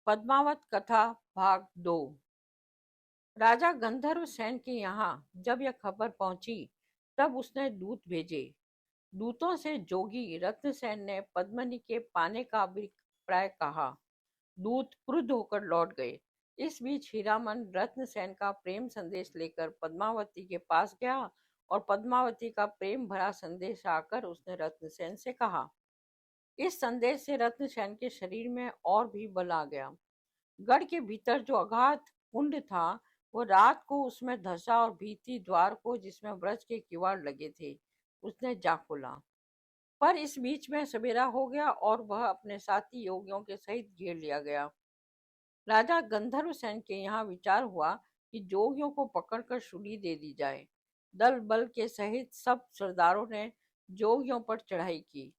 पद्मावत कथा भाग 2। राजा गंधर्व सेन के यहाँ जब यह खबर पहुंची तब उसने दूत भेजे। दूतों से जोगी रत्नसेन ने पद्मिनी के पाने का अभिप्राय कहा। दूत क्रुद्ध होकर लौट गए। इस बीच हीरामन रत्नसेन का प्रेम संदेश लेकर पद्मावती के पास गया और पद्मावती का प्रेम भरा संदेश आकर उसने रत्नसेन से कहा। इस संदेश से रत्नसेन के शरीर में और भी बल आ गया। गढ़ के भीतर जो अगाध कुंड था वो रात को उसमें धंसा और भीति द्वार को जिसमें ब्रज के किवाड़ लगे थे उसने जा खोला। पर इस बीच में सवेरा हो गया और वह अपने साथी योगियों के सहित घेर लिया गया। राजा गंधर्व सेन के यहाँ विचार हुआ कि जोगियों को पकड़कर शूली दे दी जाए। दल बल के सहित सब सरदारों ने जोगियों पर चढ़ाई की।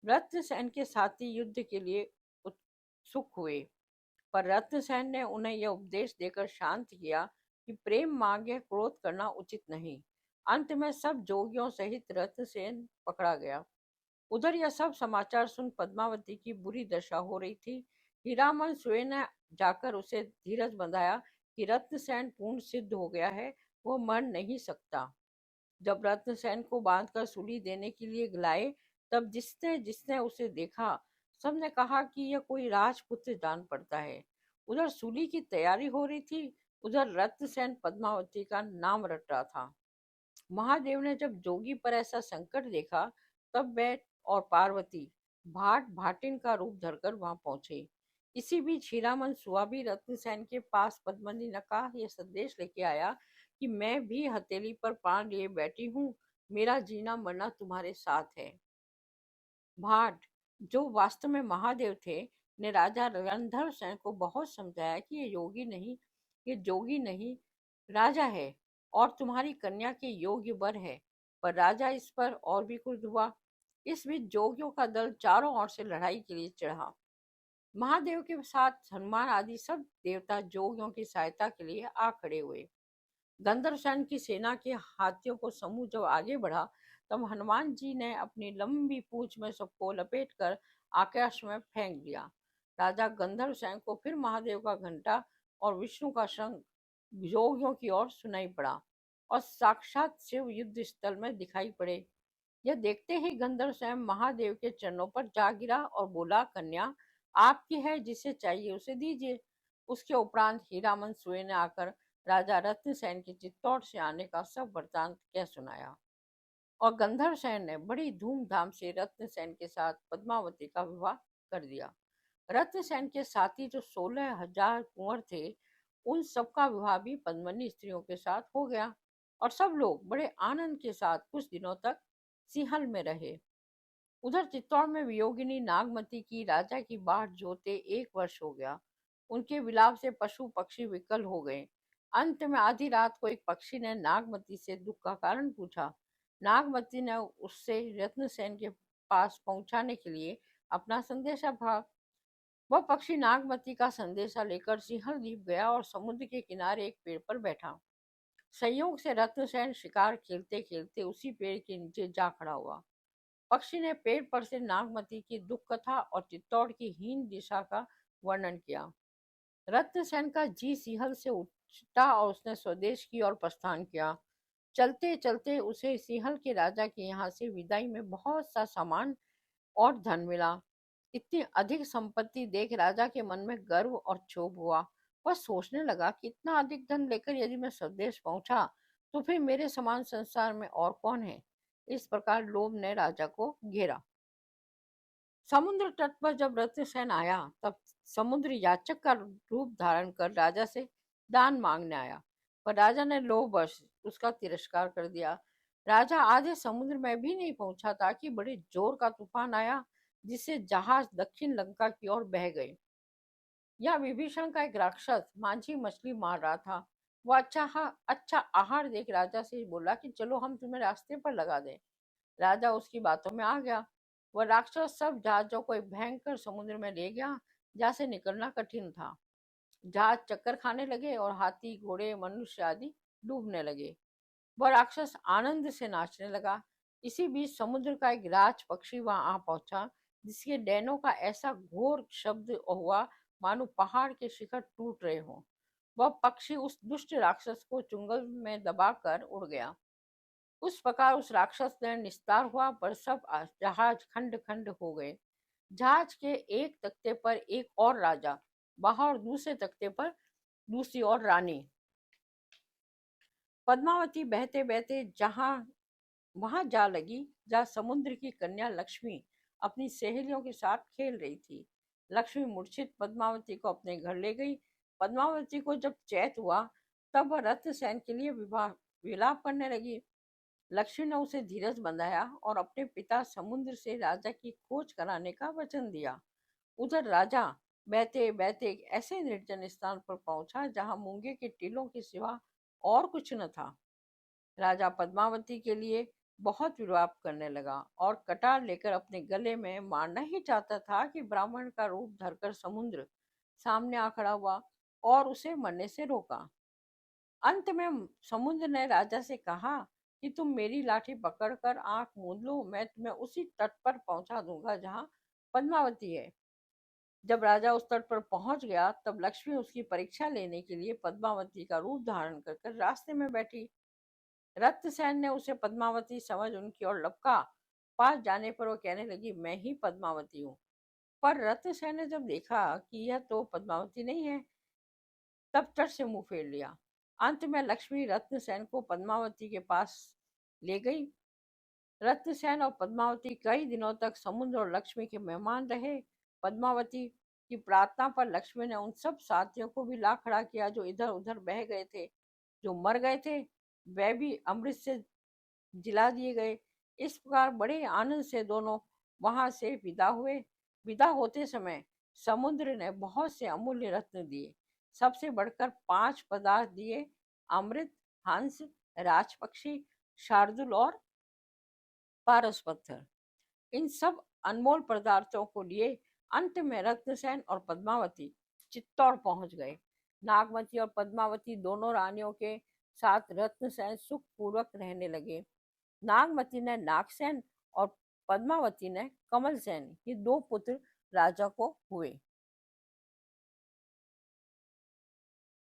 रत्नसेन के साथी युद्ध के लिए उत्सुक हुए, पर रत्नसेन ने उन्हें यह उपदेश देकर शांत किया कि प्रेम मांगे क्रोध करना उचित नहीं। अंत में सब जोगियों सहित रत्नसेन पकड़ा गया। उधर यह सब समाचार सुन पद्मावती की बुरी दशा हो रही थी। हीरामन स्वयं ने जाकर उसे धीरज बंधाया कि रत्नसेन पूर्ण सिद्ध हो गया है, वो मर नहीं सकता। जब रत्नसेन को बांधकर सूली देने के लिए लाए तब जिसने जिसने उसे देखा सबने कहा कि यह कोई राजपुत्र जान पड़ता है। उधर सूली की तैयारी हो रही थी, उधर रत्नसेन पद्मावती का नाम रट रहा था। महादेव ने जब जोगी पर ऐसा संकट देखा तब वह और पार्वती भाट भाटिन का रूप धरकर वहां पहुंचे। इसी बीच हीरामन सुहाबी रत्नसेन के पास पद्मिनी ने कहा यह संदेश लेके आया कि मैं भी हथेली पर प्राण लिए बैठी हूँ, मेरा जीना मरना तुम्हारे साथ है। भाट, जो वास्तव में महादेव थे, ने राजा गंधर्व सेन को बहुत समझाया कि ये जोगी नहीं राजा है और तुम्हारी कन्या के योग्य वर है। पर राजा इस पर और भी क्रुद्ध हुआ। इस बीच जोगियों का दल चारों ओर से लड़ाई के लिए चढ़ा। महादेव के साथ हनुमान आदि सब देवता जोगियों की सहायता के लिए आ खड़े हुए। गंधर्व सेन की सेना के हाथियों को समूह जब आगे बढ़ा तब हनुमान जी ने अपनी लंबी पूंछ में सबको लपेटकर आकाश में फेंक दिया। राजा गंधर्व सेन को फिर महादेव का घंटा और विष्णु का शंख योगियों की ओर सुनाई पड़ा और साक्षात शिव युद्ध स्थल में दिखाई पड़े। यह देखते ही गंधर्व स्वयं महादेव के चरणों पर जा गिरा और बोला, कन्या आपकी है, जिसे चाहिए उसे दीजिए। उसके उपरांत हीरामन सुए ने आकर राजा रत्नसेन के चित्तौड़ से आने का सब वृतांत कह सुनाया और गंधर्व सेन ने बड़ी धूमधाम से रत्नसेन के साथ पद्मावती का विवाह कर दिया। रत्नसेन के साथी जो 16,000 कुंवर थे उन सबका विवाह भी पद्मिनी स्त्रियों के साथ हो गया और सब लोग बड़े आनंद के साथ कुछ दिनों तक सिंहल में रहे। उधर चित्तौड़ में वियोगिनी नागमती की राजा की बाट जोते 1 वर्ष हो गया। उनके विलाप से पशु पक्षी विकल हो गए। अंत में आधी रात को एक पक्षी ने नागमती से दुख का कारण पूछा। नागमती ने उससे रत्नसेन के पास पहुंचाने के लिए अपना संदेशा भा वह पक्षी नागमती का संदेशा लेकर सिंहल द्वीप गया और समुद्र के किनारे एक पेड़ पर बैठा। संयोग से रत्नसेन शिकार खेलते खेलते उसी पेड़ के नीचे जा खड़ा हुआ। पक्षी ने पेड़ पर से नागमती की दुख कथा और चित्तौड़ की हीन दिशा का वर्णन किया। रत्नसेन का जी सिंहल से उठा और उसने स्वदेश की ओर प्रस्थान किया। चलते चलते उसे सिंहल के राजा के यहाँ से विदाई में बहुत सा सामान और धन मिला। इतनी अधिक संपत्ति देख राजा के मन में गर्व और क्षोभ हुआ। वह सोचने लगा कि इतना अधिक धन लेकर यदि मैं स्वदेश पहुंचा तो फिर मेरे समान संसार में और कौन है। इस प्रकार लोभ ने राजा को घेरा। समुद्र तट पर जब रत्नसेन आया तब समुद्र याचक का रूप धारण कर राजा से दान मांगने आया, पर राजा ने लोभवश उसका तिरस्कार कर दिया। राजा आधे समुद्र में भी नहीं पहुंचा था कि बड़े जोर का तूफान आया जिससे जहाज दक्षिण लंका की ओर बह गए। यह विभीषण का एक राक्षस मांझी मछली मार रहा था। वो अच्छा आहार देख राजा से बोला कि चलो हम तुम्हें रास्ते पर लगा दें। राजा उसकी बातों में आ गया। वह राक्षस सब जहाजों को एक भयंकर समुद्र में ले गया जहाँ से निकलना कठिन था। जहाज चक्कर खाने लगे और हाथी घोड़े मनुष्य आदि डूबने लगे। वह राक्षस आनंद से नाचने लगा। इसी बीच समुद्र का एक राज पक्षी वहां आ पहुंचा जिसके डैनों का ऐसा घोर शब्द हुआ मानो पहाड़ के शिखर टूट रहे हों। वह पक्षी उस दुष्ट राक्षस को चुंगल में दबाकर उड़ गया। उस प्रकार उस राक्षस ने निस्तार हुआ, पर सब जहाज खंड खंड हो गए। जहाज के एक तख्ते पर एक और राजा, बाहर दूसरे तख्ते पर दूसरी और रानी। पद्मावती बहते बहते जहां वहां जा लगी जहां समुद्र की कन्या लक्ष्मी अपनी सहेलियों के साथ खेल रही थी। लक्ष्मी मूर्छित पद्मावती को अपने घर ले गई। पद्मावती को जब चैत हुआ, तब वह रत्नसेन के लिए विवाह विलाप करने लगी। लक्ष्मी ने उसे धीरज बंधाया और अपने पिता समुद्र से राजा की खोज कराने का वचन दिया। उधर राजा बहते बहते एक ऐसे निर्जन स्थान पर पहुंचा जहां मूंगे के टीलों के सिवा और कुछ न था। राजा पद्मावती के लिए बहुत विलाप करने लगा और कटार लेकर अपने गले में मारना ही चाहता था कि ब्राह्मण का रूप धरकर समुद्र सामने आ खड़ा हुआ और उसे मरने से रोका। अंत में समुद्र ने राजा से कहा कि तुम मेरी लाठी पकड़कर आंख मूंद लो, मैं तुम्हें उसी तट पर पहुंचा दूंगा जहां पद्मावती है। जब राजा उस तट पर पहुंच गया, तब लक्ष्मी उसकी परीक्षा लेने के लिए पद्मावती का रूप धारण कर रास्ते में बैठी। रत्नसेन ने उसे पद्मावती समझ उनकी ओर लपका। पास जाने पर वो कहने लगी, मैं ही पद्मावती हूँ। पर रत्नसेन ने जब देखा कि यह तो पद्मावती नहीं है, तब चट से मुंह फेर लिया। अंत में लक्ष्मी रत्नसेन को पद्मावती के पास ले गई। रत्नसेन और पद्मावती कई दिनों तक समुद्र और लक्ष्मी के मेहमान रहे। पद्मावती की प्रार्थना पर लक्ष्मी ने उन सब साथियों को भी ला खड़ा किया जो इधर उधर बह गए थे। जो मर गए थे वे भी अमृत से जिला दिए गए। इस प्रकार बड़े आनंद से दोनों वहां से विदा हुए। विदा होते समय समुद्र ने बहुत से अमूल्य रत्न दिए। सबसे बढ़कर 5 पदार्थ दिए: अमृत, हंस, राजपक्षी, शार्दुल और पारस पत्थर। इन सब अनमोल पदार्थों को लिए अंत में रत्नसेन और पद्मावती चित्तौड़ पहुंच गए। नागमती और पद्मावती दोनों रानियों के साथ रत्नसेन सुख पूर्वक रहने लगे। नागमती ने नागसेन और पद्मावती ने कमलसेन, ये 2 पुत्र राजा को हुए।